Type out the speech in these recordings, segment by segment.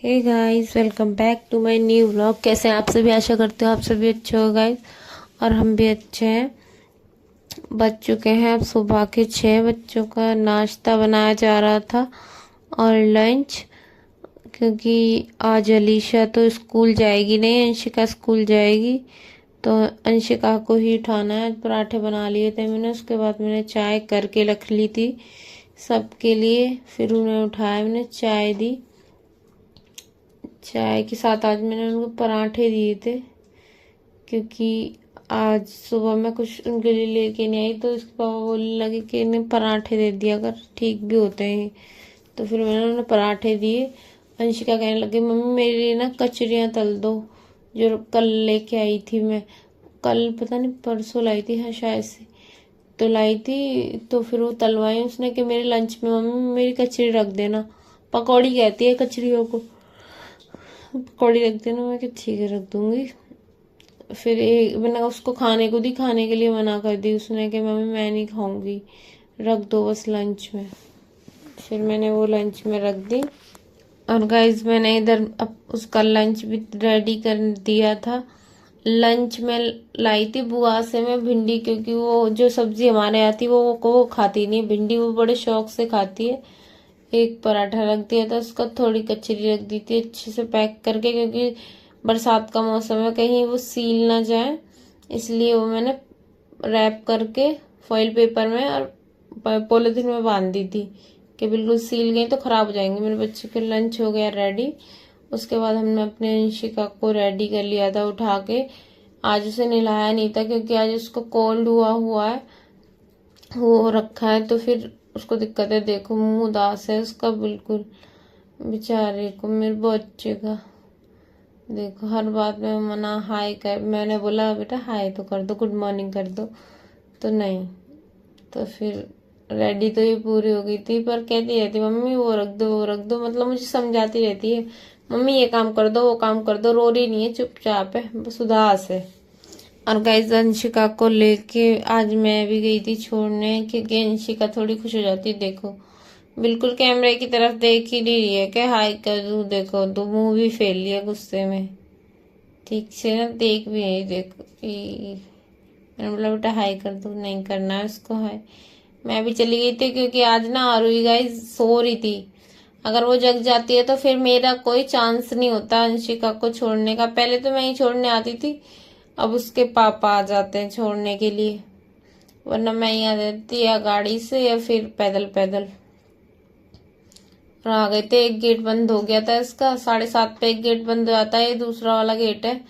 Hey guys, welcome back to my new vlog. कैसे हैं आप सभी? आशा करते हो आप सभी अच्छे हो गाइस, और हम भी अच्छे हैं। बज चुके हैं अब सुबह के 6। बच्चों का नाश्ता बनाया जा रहा था और लंच, क्योंकि आज अलीशा तो स्कूल जाएगी नहीं, अंशिका स्कूल जाएगी, तो अंशिका को ही उठाना है। पराठे बना लिए थे मैंने, उसके बाद मैंने चाय करके रख ली थी सबके लिए, फिर उन्हें उठाया, मैंने चाय दी। चाय के साथ आज मैंने उनको पराठे दिए थे, क्योंकि आज सुबह मैं कुछ उनके लिए लेके नहीं आई, तो उसके पापा बोलने लगे कि इन्हें पराठे दे दिया कर, ठीक भी होते हैं। तो फिर मैंने उन्हें पराठे दिए। अंशिका कहने लगी, मम्मी मेरे लिए ना कचरियाँ तल दो, जो कल लेके आई थी मैं। कल पता नहीं परसों लाई थी, हाँ शायद से तो लाई थी। तो फिर वो तलवाई उसने कि मेरे लंच में मम्मी मेरी कचरी रख देना। पकौड़ी कहती है कचरियों को, पकौड़ी रख देना। मैं कि ठीक है, रख दूंगी। फिर एक मैंने उसको खाने को दी, खाने के लिए मना कर दी उसने कि मम्मी मैं नहीं खाऊंगी, रख दो बस लंच में। फिर मैंने वो लंच में रख दी। और गाइज मैंने इधर अब उसका लंच भी रेडी कर दिया था। लंच में लाई थी बुआ से मैं भिंडी, क्योंकि वो जो सब्जी हमारे आती वो खाती नहीं, भिंडी वो बड़े शौक से खाती है। एक पराठा रख दिया था उसका, थोड़ी कचरी रख दी थी अच्छे से पैक करके, क्योंकि बरसात का मौसम है, कहीं वो सील ना जाए, इसलिए वो मैंने रैप करके फॉइल पेपर में और पॉलिथीन में बांध दी थी कि बिल्कुल सील गई तो खराब हो जाएंगे। मेरे बच्चे के लंच हो गया रेडी। उसके बाद हमने अपने अंशिका को रेडी कर लिया था उठा के। आज उसे नहलाया नहीं था, क्योंकि आज उसको कोल्ड हुआ है, वो रखा है, तो फिर उसको दिक्कत है। देखो मुंह उदास है उसका बिल्कुल, बेचारे को, मेरे बच्चे का। देखो हर बात में मना हाय कर, मैंने बोला बेटा हाय तो कर दो, गुड मॉर्निंग कर दो, तो नहीं। तो फिर रेडी तो ये पूरी हो गई थी, पर कहती रहती मम्मी वो रख दो वो रख दो, मतलब मुझे समझाती रहती है मम्मी ये काम कर दो वो काम कर दो, रो रही नहीं है, चुपचाप है, बस उदास है। और गाइस अंशिका को लेके आज मैं भी गई थी छोड़ने, क्योंकि अंशिका थोड़ी खुश हो जाती है। देखो बिल्कुल कैमरे की तरफ देख ही नहीं रही है कि हाय कर दूं, देखो तो मुंह भी फेल लिया गुस्से में, ठीक से ना देख भी नहीं। देखो मैंने बोला बेटा हाय कर दो, नहीं करना है उसको हाय। मैं भी चली गई थी, क्योंकि आज ना आरुई गाइस सो रही थी। अगर वो जग जाती है तो फिर मेरा कोई चांस नहीं होता अंशिका को छोड़ने का। पहले तो मैं ही छोड़ने आती थी, अब उसके पापा आ जाते हैं छोड़ने के लिए, वरना मैं ही आ जाती, या गाड़ी से या फिर पैदल पैदल। और आ गए थे, एक गेट बंद हो गया था इसका, 7:30 पे एक गेट बंद हो जाता है, ये दूसरा वाला गेट है,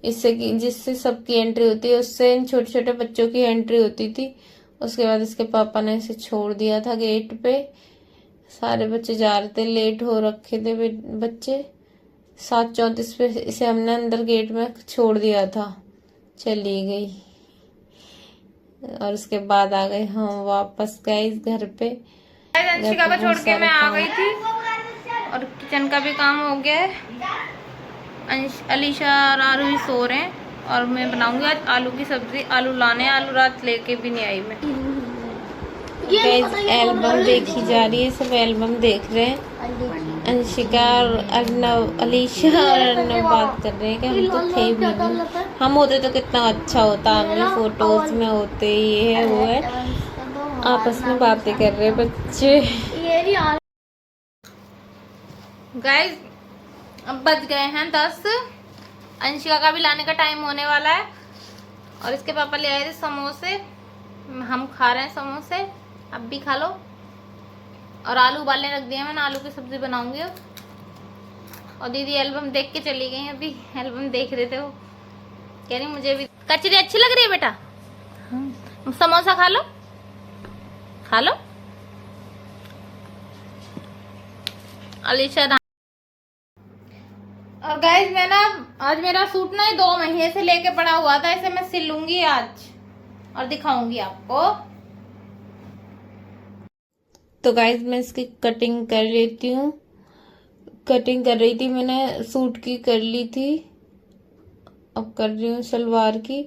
इससे जिससे सबकी एंट्री होती है, उससे इन छोटे छोटे बच्चों की एंट्री होती थी। उसके बाद इसके पापा ने इसे छोड़ दिया था गेट पे। सारे बच्चे जा रहे थे, लेट हो रखे थे बच्चे। 7:34 पे इसे हमने अंदर गेट में छोड़ दिया था, चली गई। और उसके बाद आ गए हम वापस गए घर पे। घर अंशिका पे को छोड़ बहुत के सारे मैं आ काम। गई थी, और किचन का भी काम हो गया है। अलीशा और आलू भी सो रहे हैं, और मैं बनाऊंगी आज आलू की सब्जी। आलू लाने, आलू रात लेके भी नहीं आई मैं। गाइस एल्बम देखी जा रही है, सब एल्बम देख रहे हैं। अंशिका और अर्नव, अलीशा और अर्नव बात कर रहे हैं कि हम तो थे ही नहीं, हम होते तो कितना अच्छा होता, हम भी फोटोज में होते, ये है वो है। आपस में बातें कर रहे हैं बच्चे। गाइस अब बज गए हैं 10। अंशिका का भी लाने का टाइम होने वाला है, और इसके पापा ले आए थे समोसे, हम खा रहे हैं समोसे, अब भी खा लो। और आलू उबालने रख दिए मैंने, आलू की सब्जी बनाऊंगी अब। और दीदी एल्बम देख के चली गई, अभी एल्बम देख रहे थे वो, कह रही मुझे भी कचरी अच्छी लग रही है बेटा, समोसा खा लो खा लो। अलीशा और गाइज मैं ना, आज मेरा सूट ना 2 महीने से लेके पड़ा हुआ था, इसे मैं सिलूंगी आज और दिखाऊंगी आपको। तो गाइस मैं इसकी कटिंग कर लेती हूँ। कटिंग कर रही थी मैंने, सूट की कर ली थी, अब कर रही हूँ सलवार की।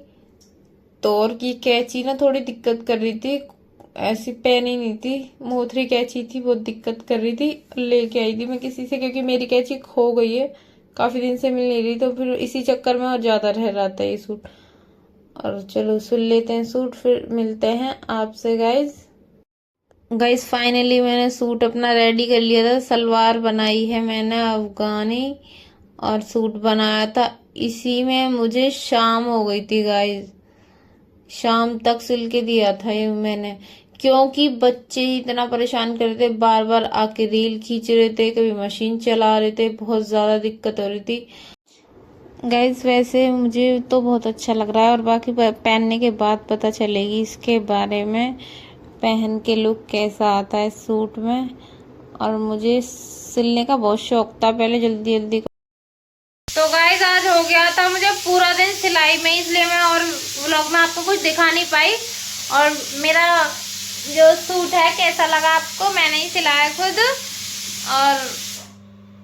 तो और की कैंची ना थोड़ी दिक्कत कर रही थी, ऐसी पेन ही नहीं थी, मोथरी कैंची थी, बहुत दिक्कत कर रही थी। लेके आई थी मैं किसी से, क्योंकि मेरी कैंची खो गई है, काफी दिन से मिल नहीं रही, तो फिर इसी चक्कर में और ज्यादा रह रहा था ये सूट। और चलो सुन लेते हैं सूट, फिर मिलते हैं आपसे गाइज। गाइज फाइनली मैंने सूट अपना रेडी कर लिया था। सलवार बनाई है मैंने अफगानी और सूट बनाया था। इसी में मुझे शाम हो गई थी गाइज, शाम तक सिल के दिया था ये मैंने, क्योंकि बच्चे ही इतना परेशान कर रहे थे, बार बार आके रील खींच रहे थे, कभी मशीन चला रहे थे, बहुत ज्यादा दिक्कत हो रही थी गाइज। वैसे मुझे तो बहुत अच्छा लग रहा है, और बाकी पहनने के बाद पता चलेगी इसके बारे में, पहन के लुक कैसा आता है सूट में। और मुझे सिलने का बहुत शौक था पहले, जल्दी जल्दी। तो गाइस आज हो गया था मुझे पूरा दिन सिलाई में, इसलिए मैं और व्लॉग में आपको कुछ दिखा नहीं पाई। और मेरा जो सूट है कैसा लगा आपको, मैंने ही सिलाया खुद, और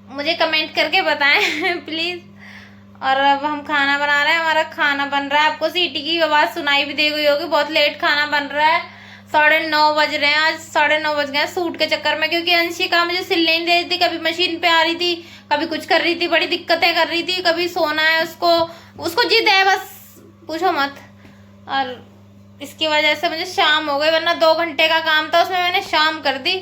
मुझे कमेंट करके बताएं प्लीज। और अब हम खाना बना रहे हैं, हमारा खाना बन रहा है। आपको सीटी की आवाज सुनाई भी दे गई होगी, बहुत लेट खाना बन रहा है। 9:30 बज रहे हैं, आज 9:30 बज गए सूट के चक्कर में, क्योंकि अंशिका मुझे सिलने नहीं दे रही थी। कभी मशीन पे आ रही थी, कभी कुछ कर रही थी, बड़ी दिक्कतें कर रही थी। कभी सोना है उसको, उसको जिद है बस, पूछो मत। और इसकी वजह से मुझे शाम हो गई, वरना 2 घंटे का काम था, उसमें मैंने शाम कर दी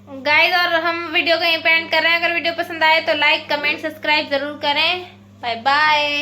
गाइज। और हम वीडियो को यहीं पे एंड कर रहे हैं। अगर वीडियो पसंद आए तो लाइक कमेंट सब्सक्राइब जरूर करें। Bye bye.